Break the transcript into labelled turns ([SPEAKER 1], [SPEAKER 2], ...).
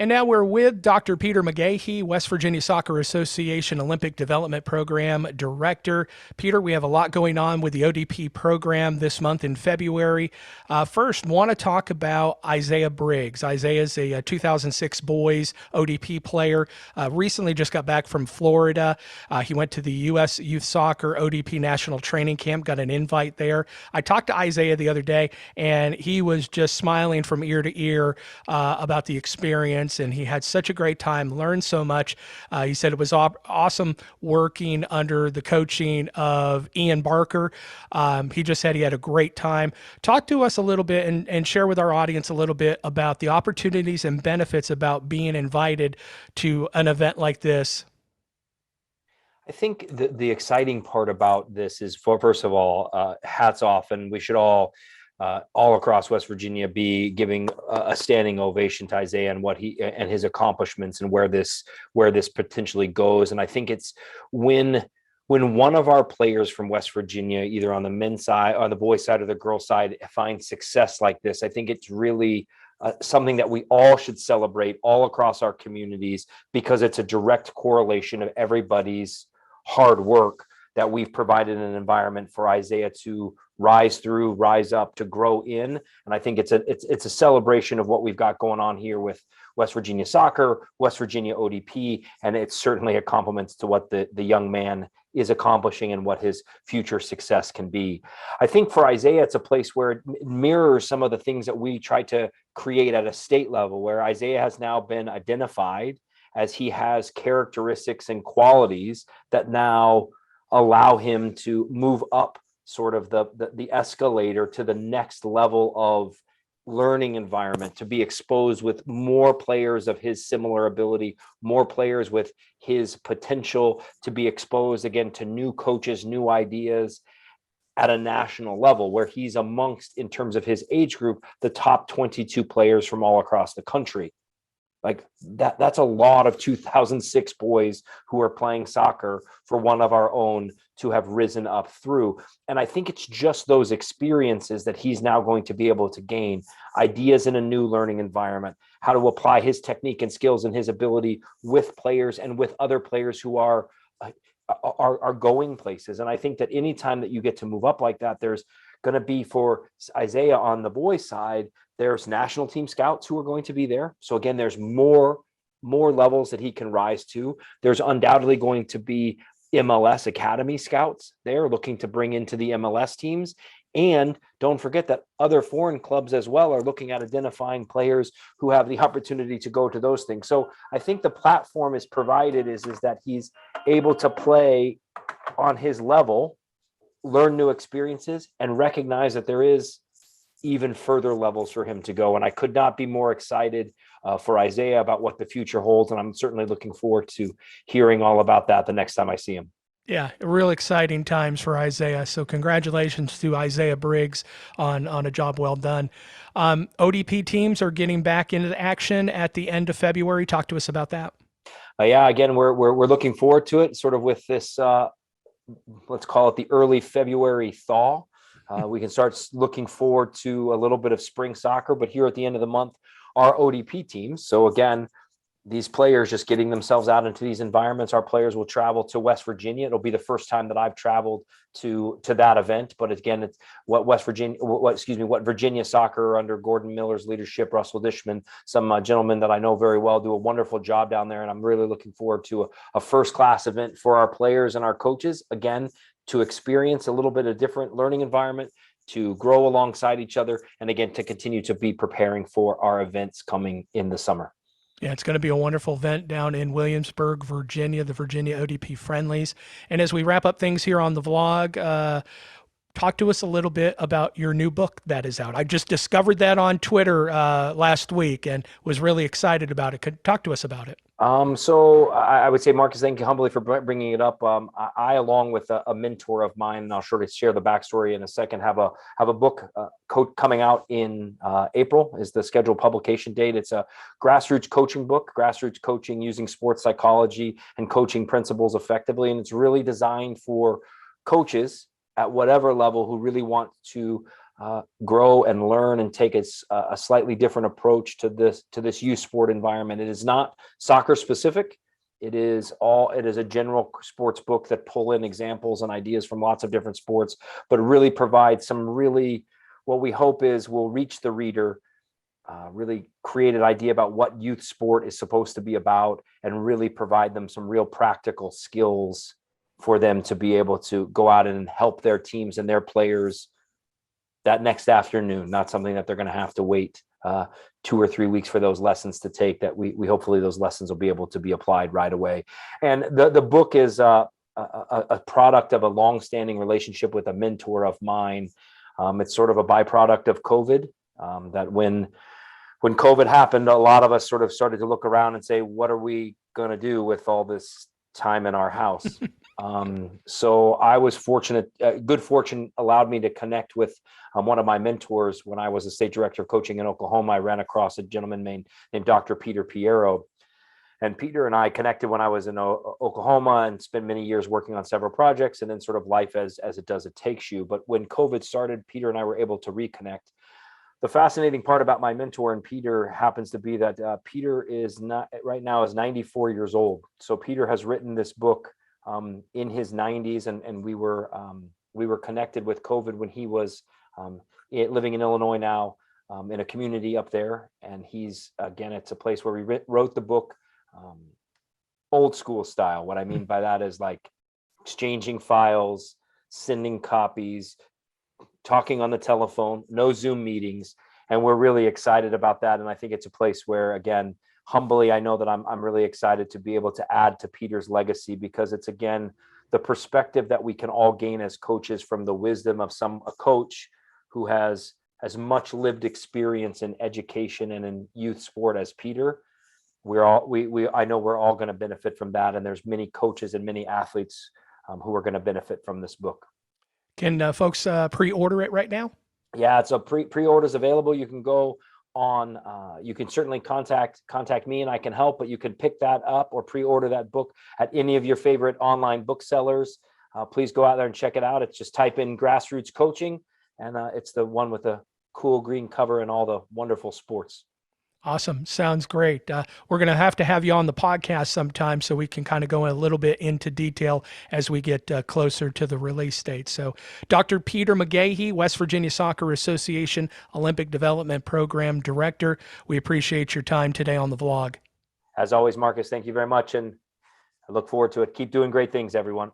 [SPEAKER 1] And now we're with Dr. Peter McGahey, West Virginia Soccer Association Olympic Development Program Director. Peter, we have a lot going on with the ODP program this month in February. First, want to talk about Isaiah Briggs. Isaiah is a 2006 boys ODP player. Recently just got back from Florida. He went to the U.S. Youth Soccer ODP National Training Camp, got an invite there. I talked to Isaiah the other day, and he was just smiling from ear to ear about the experience. And he had such a great time, learned so much. He said it was awesome working under the coaching of Ian Barker. He just said he had a great time. Talk to us a little bit and share with our audience a little bit about the opportunities and benefits about being invited to an event like this.
[SPEAKER 2] I think the exciting part about this is, first of all, hats off, and we should all across West Virginia be giving a standing ovation to Isaiah and what he and his accomplishments and where this potentially goes. And I think it's when one of our players from West Virginia, either on the men's side, on the boys' side, or the girls' side, finds success like this. I think it's really something that we all should celebrate all across our communities, because it's a direct correlation of everybody's hard work that we've provided an environment for Isaiah to rise through, rise up, to grow in. And I think it's a celebration of what we've got going on here with West Virginia Soccer, West Virginia ODP, and it's certainly a compliment to what the young man is accomplishing and what his future success can be. I think for Isaiah, it's a place where it mirrors some of the things that we try to create at a state level, where Isaiah has now been identified as he has characteristics and qualities that now allow him to move up sort of the escalator to the next level of learning environment, to be exposed with more players of his similar ability, more players with his potential, to be exposed again to new coaches, new ideas at a national level, where he's amongst, in terms of his age group, the top 22 players from all across the country. Like that's a lot of 2006 boys who are playing soccer for one of our own to have risen up through. And I think it's just those experiences that he's now going to be able to gain ideas in a new learning environment, how to apply his technique and skills and his ability with players and with other players who are going places. And I think that anytime that you get to move up like that, there's going to be, for Isaiah on the boys' side, there's national team scouts who are going to be there. So again, there's more levels that he can rise to. There's undoubtedly going to be MLS Academy scouts there looking to bring into the MLS teams. And don't forget that other foreign clubs as well are looking at identifying players who have the opportunity to go to those things. So I think the platform is provided is that he's able to play on his level, learn new experiences, and recognize that there is even further levels for him to go. And I could not be more excited for Isaiah about what the future holds. And I'm certainly looking forward to hearing all about that the next time I see him.
[SPEAKER 1] Yeah, real exciting times for Isaiah. So congratulations to Isaiah Briggs on a job well done. ODP teams are getting back into action at the end of February. Talk to us about that.
[SPEAKER 2] Yeah, again, we're looking forward to it, sort of with this, let's call it the early February thaw. We can start looking forward to a little bit of spring soccer, but here at the end of the month, our ODP teams. So again, these players just getting themselves out into these environments. Our players will travel to West Virginia. It'll be the first time that I've traveled to that event. But again, it's what Virginia Soccer under Gordon Miller's leadership, Russell Dishman, some gentlemen that I know very well, do a wonderful job down there. And I'm really looking forward to a first-class event for our players and our coaches. Again, to experience a little bit of different learning environment, to grow alongside each other, and again, to continue to be preparing for our events coming in the summer.
[SPEAKER 1] Yeah, it's going to be a wonderful event down in Williamsburg, Virginia, the Virginia ODP Friendlies. And as we wrap up things here on the vlog, talk to us a little bit about your new book that is out. I just discovered that on Twitter last week and was really excited about it. Could talk to us about it.
[SPEAKER 2] So I would say, Marcus, thank you humbly for bringing it up. I along with a mentor of mine, and I'll sort of share the backstory in a second, have a book coming out in April is the scheduled publication date. It's a grassroots coaching book, grassroots coaching using sports psychology and coaching principles effectively. And it's really designed for coaches at whatever level who really want to grow and learn and take a slightly different approach to this youth sport environment. It is not soccer specific. It is a general sports book that pull in examples and ideas from lots of different sports, but really provide some really, what we hope is will reach the reader, really create an idea about what youth sport is supposed to be about, and really provide them some real practical skills for them to be able to go out and help their teams and their players that next afternoon, not something that they're going to have to wait 2 or 3 weeks for those lessons to take, that we hopefully those lessons will be able to be applied right away. And the book is a product of a long-standing relationship with a mentor of mine. It's sort of a byproduct of COVID, that when COVID happened, a lot of us sort of started to look around and say, what are we going to do with all this time in our house? So I was fortunate, good fortune allowed me to connect with one of my mentors. When I was a state director of coaching in Oklahoma, I ran across a gentleman named Dr. Peter Piero. And Peter and I connected when I was in Oklahoma and spent many years working on several projects, and then sort of life as it does, it takes you. But when COVID started, Peter and I were able to reconnect. The fascinating part about my mentor and Peter happens to be that Peter is not right now is 94 years old. So Peter has written this book in his 90s, and we were connected with COVID when he was living in Illinois now, in a community up there. And it's a place where we wrote the book old school style. What I mean by that is like exchanging files, sending copies, talking on the telephone, no Zoom meetings. And we're really excited about that. And I think it's a place where, again, humbly, I know that I'm really excited to be able to add to Peter's legacy, because it's, again, the perspective that we can all gain as coaches from the wisdom of a coach who has as much lived experience in education and in youth sport as Peter. I know we're all going to benefit from that. And there's many coaches and many athletes who are going to benefit from this book.
[SPEAKER 1] Can folks pre-order it right now?
[SPEAKER 2] Yeah, it's a pre-orders available. You can go on, you can certainly contact me and I can help, but you can pick that up or pre-order that book at any of your favorite online booksellers. Please go out there and check it out. It's just type in grassroots coaching, and it's the one with the cool green cover and all the wonderful sports.
[SPEAKER 1] Awesome. Sounds great. We're going to have you on the podcast sometime so we can kind of go a little bit into detail as we get closer to the release date. So Dr. Peter McGahey, West Virginia Soccer Association Olympic Development Program Director, we appreciate your time today on the vlog.
[SPEAKER 2] As always, Marcus, thank you very much. And I look forward to it. Keep doing great things, everyone.